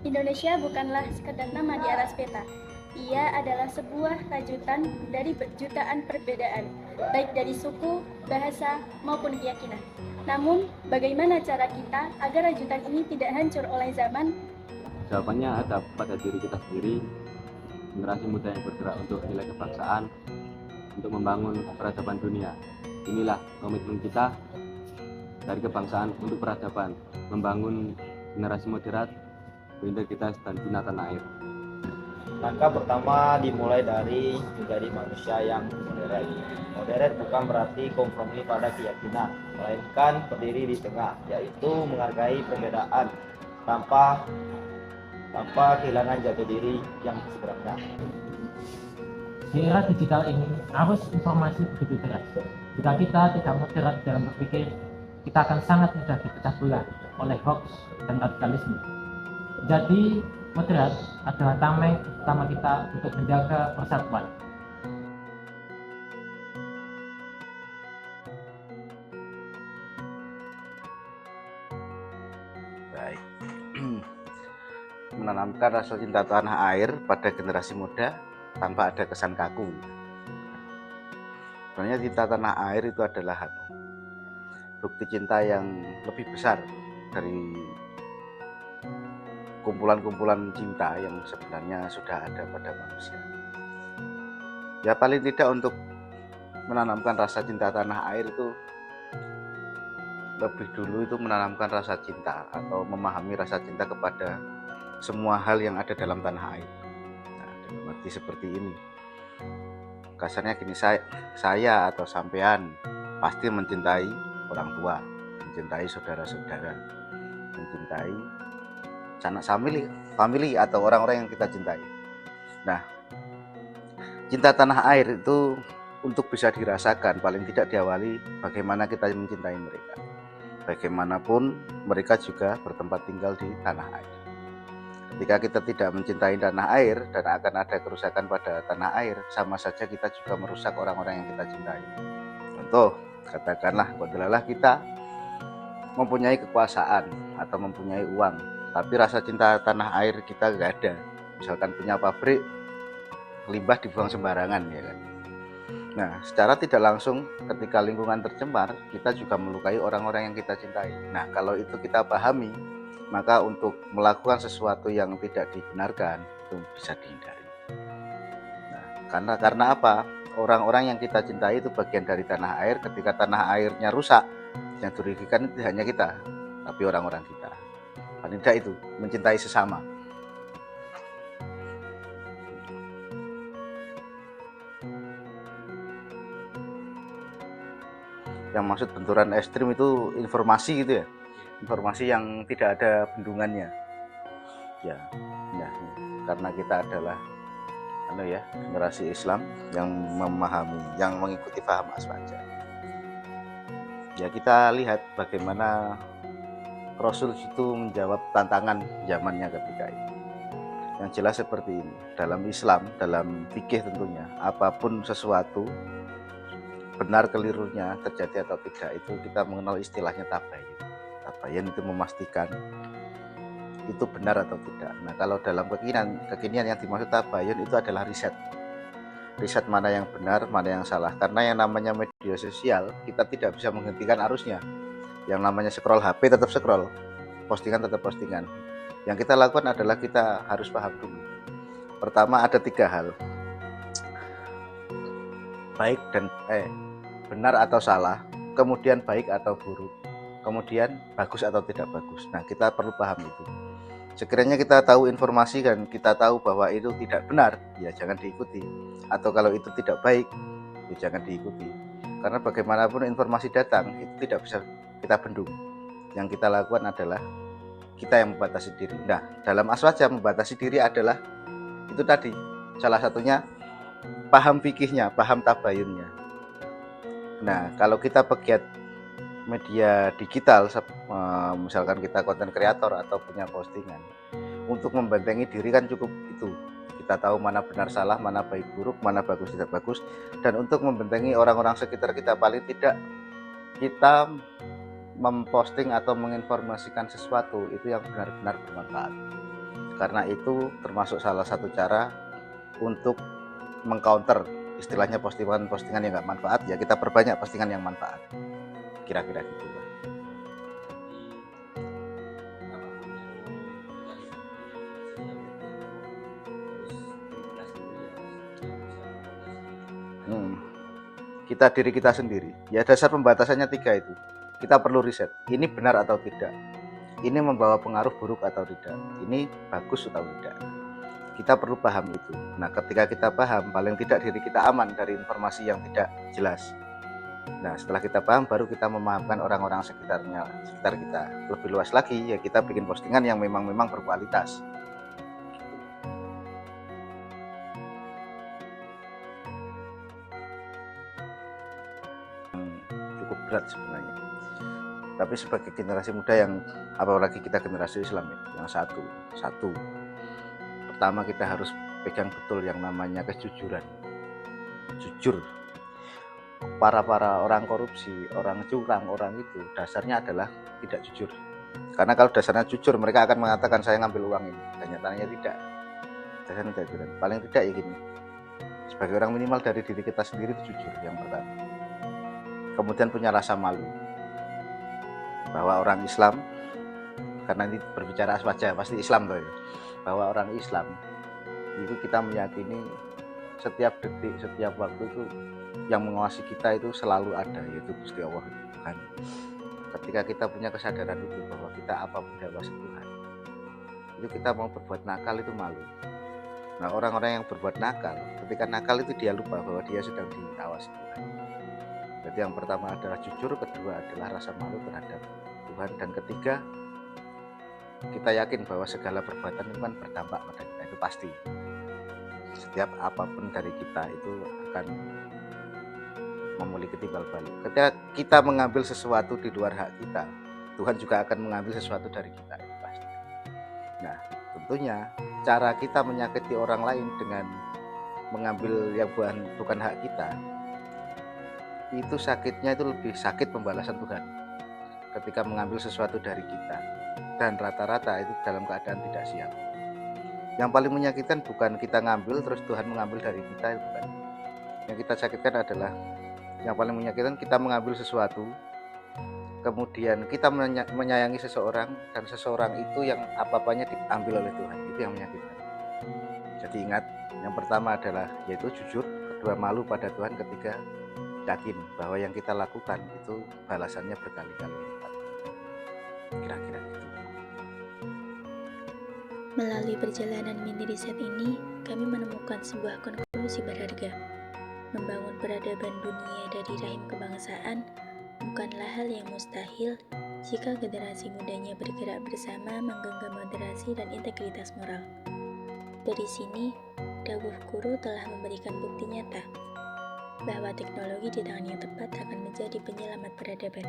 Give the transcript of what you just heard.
Indonesia bukanlah sekedar nama di atas peta. Ia adalah sebuah rajutan dari jutaan perbedaan, baik dari suku, bahasa, maupun keyakinan. Namun, bagaimana cara kita agar rajutan ini tidak hancur oleh zaman? Jawabannya ada pada diri kita sendiri, generasi muda yang bergerak untuk nilai kebangsaan, untuk membangun peradaban dunia. Inilah komitmen kita dari kebangsaan untuk peradaban, membangun generasi moderat, berintegritas dan cinta tanah air. Langkah pertama dimulai dari menjadi manusia yang modern. Modern bukan berarti kompromi pada keyakinan, melainkan berdiri di tengah, yaitu menghargai perbedaan tanpa kehilangan jati diri yang sebenarnya. Di era digital ini, arus informasi begitu deras. Jika kita tidak moderat dalam berpikir, kita akan sangat mudah dipecah belah oleh hoax dan radikalisme. Jadi, moderat adalah tameng utama kita untuk menjaga persatuan. Baik. Menanamkan rasa cinta tanah air pada generasi muda tanpa ada kesan kaku. Sebenarnya cinta tanah air itu adalah bukti cinta yang lebih besar dari kumpulan-kumpulan cinta yang sebenarnya sudah ada pada manusia. Ya paling tidak untuk menanamkan rasa cinta tanah air itu lebih dulu itu menanamkan rasa cinta atau memahami rasa cinta kepada semua hal yang ada dalam tanah air. Nah, dalam arti seperti ini. Kasarnya gini, saya atau sampean pasti mencintai orang tua, mencintai saudara-saudara, mencintai sanak family atau orang-orang yang kita cintai. Nah, cinta tanah air itu untuk bisa dirasakan paling tidak diawali bagaimana kita mencintai mereka. Bagaimanapun mereka juga bertempat tinggal di tanah air. Ketika kita tidak mencintai tanah air dan akan ada kerusakan pada tanah air, sama saja kita juga merusak orang-orang yang kita cintai. Contoh, katakanlah kita mempunyai kekuasaan atau mempunyai uang, tapi rasa cinta tanah air kita nggak ada. Misalkan punya pabrik, limbah dibuang sembarangan, ya kan. Nah, secara tidak langsung ketika lingkungan tercemar, kita juga melukai orang-orang yang kita cintai. Nah, kalau itu kita pahami, maka untuk melakukan sesuatu yang tidak dibenarkan itu bisa dihindari. Nah, karena apa? Orang-orang yang kita cintai itu bagian dari tanah air. Ketika tanah airnya rusak, yang dirugikan itu hanya kita, tapi orang-orang kita. Paling tidak itu mencintai sesama. Yang maksud benturan ekstrim itu informasi gitu ya, informasi yang tidak ada bendungannya ya. Nah, karena kita adalah generasi Islam yang memahami, yang mengikuti paham aswaja, ya kita lihat bagaimana Rasul itu menjawab tantangan zamannya ketika itu. Yang jelas seperti ini, dalam Islam, dalam fikih tentunya, apapun sesuatu benar kelirunya terjadi atau tidak itu kita mengenal istilahnya tabayun. Tabayun itu memastikan itu benar atau tidak. Nah, kalau dalam kekinian yang dimaksud tabayun itu adalah riset mana yang benar, mana yang salah. Karena yang namanya media sosial kita tidak bisa menghentikan arusnya. Yang namanya scroll HP tetap scroll, postingan tetap postingan. Yang kita lakukan adalah kita harus paham dulu. Pertama ada 3 hal, baik dan benar atau salah, kemudian baik atau buruk, kemudian bagus atau tidak bagus. Nah, kita perlu paham itu. Sekiranya kita tahu informasi dan kita tahu bahwa itu tidak benar, ya jangan diikuti. Atau kalau itu tidak baik, ya jangan diikuti. Karena bagaimanapun informasi datang, itu tidak bisa kita bendung. Yang kita lakukan adalah kita yang membatasi diri. Nah, dalam aswaja membatasi diri adalah itu tadi, salah satunya paham fikihnya, paham tabayunnya. Nah, kalau kita pegiat media digital, misalkan kita konten kreator atau punya postingan, untuk membentengi diri kan cukup itu. Kita tahu mana benar salah, mana baik buruk, mana bagus tidak bagus. Dan untuk membentengi orang-orang sekitar kita, paling tidak kita memposting atau menginformasikan sesuatu itu yang benar-benar bermanfaat. Karena itu termasuk salah satu cara untuk mengcounter istilahnya postingan-postingan yang nggak manfaat, ya kita perbanyak postingan yang manfaat. Kira-kira gitu. Kita diri kita sendiri. Ya dasar pembatasannya 3 itu. Kita perlu riset. Ini benar atau tidak? Ini membawa pengaruh buruk atau tidak? Ini bagus atau tidak? Kita perlu paham itu. Nah, ketika kita paham, paling tidak diri kita aman dari informasi yang tidak jelas. Nah, setelah kita paham, baru kita memahamkan orang-orang sekitar kita. Lebih luas lagi, ya kita bikin postingan yang memang berkualitas. Cukup berat sebenarnya. Tapi sebagai generasi muda yang, apalagi kita generasi Islam ya, yang satu. Pertama kita harus pegang betul yang namanya kejujuran. Jujur. Para orang korupsi, orang curang, orang itu dasarnya adalah tidak jujur. Karena kalau dasarnya jujur, mereka akan mengatakan saya ngambil uang ini. Dan nyatanya tidak. Dasarnya tidak jujur. Paling tidak ya gini. Sebagai orang minimal dari diri kita sendiri itu jujur yang pertama. Kemudian punya rasa malu. Bahwa orang Islam, karena ini berbicara aswaja, pasti Islam tuh ya. Bahwa orang Islam itu kita meyakini setiap detik, setiap waktu itu yang mengawasi kita itu selalu ada, yaitu Gusti Allah Tuhan. Ketika kita punya kesadaran itu bahwa kita apapun diawasi Tuhan, itu kita mau berbuat nakal itu malu. Nah, orang-orang yang berbuat nakal, ketika nakal itu dia lupa bahwa dia sedang diawasi Tuhan. Jadi yang pertama adalah jujur, kedua adalah rasa malu terhadap Tuhan, dan ketiga kita yakin bahwa segala perbuatan itu kan berdampak pada kita, itu pasti. Setiap apapun dari kita itu akan memiliki timbal balik. Ketika kita mengambil sesuatu di luar hak kita, Tuhan juga akan mengambil sesuatu dari kita, itu pasti. Nah, tentunya cara kita menyakiti orang lain dengan mengambil yang bukan hak kita, itu sakitnya itu lebih sakit pembalasan Tuhan ketika mengambil sesuatu dari kita, dan rata-rata itu dalam keadaan tidak siap. Yang paling menyakitkan bukan kita ngambil terus Tuhan mengambil dari kita, itu bukan. Yang kita sakitkan adalah, yang paling menyakitkan kita mengambil sesuatu, kemudian kita menyayangi seseorang, dan seseorang itu yang apa-apanya diambil oleh Tuhan. Itu yang menyakitkan. Jadi ingat, yang pertama adalah yaitu jujur, kedua malu pada Tuhan, ketiga yakin bahwa yang kita lakukan itu balasannya berkali-kali lipat. Kira-kira gitu. Melalui perjalanan mini riset ini, kami menemukan sebuah konklusi berharga. Membangun peradaban dunia dari rahim kebangsaan bukanlah hal yang mustahil jika generasi mudanya bergerak bersama menggenggam moderasi dan integritas moral. Dari sini, dawuh guru telah memberikan bukti nyata bahwa teknologi di tangan yang tepat akan menjadi penyelamat peradaban.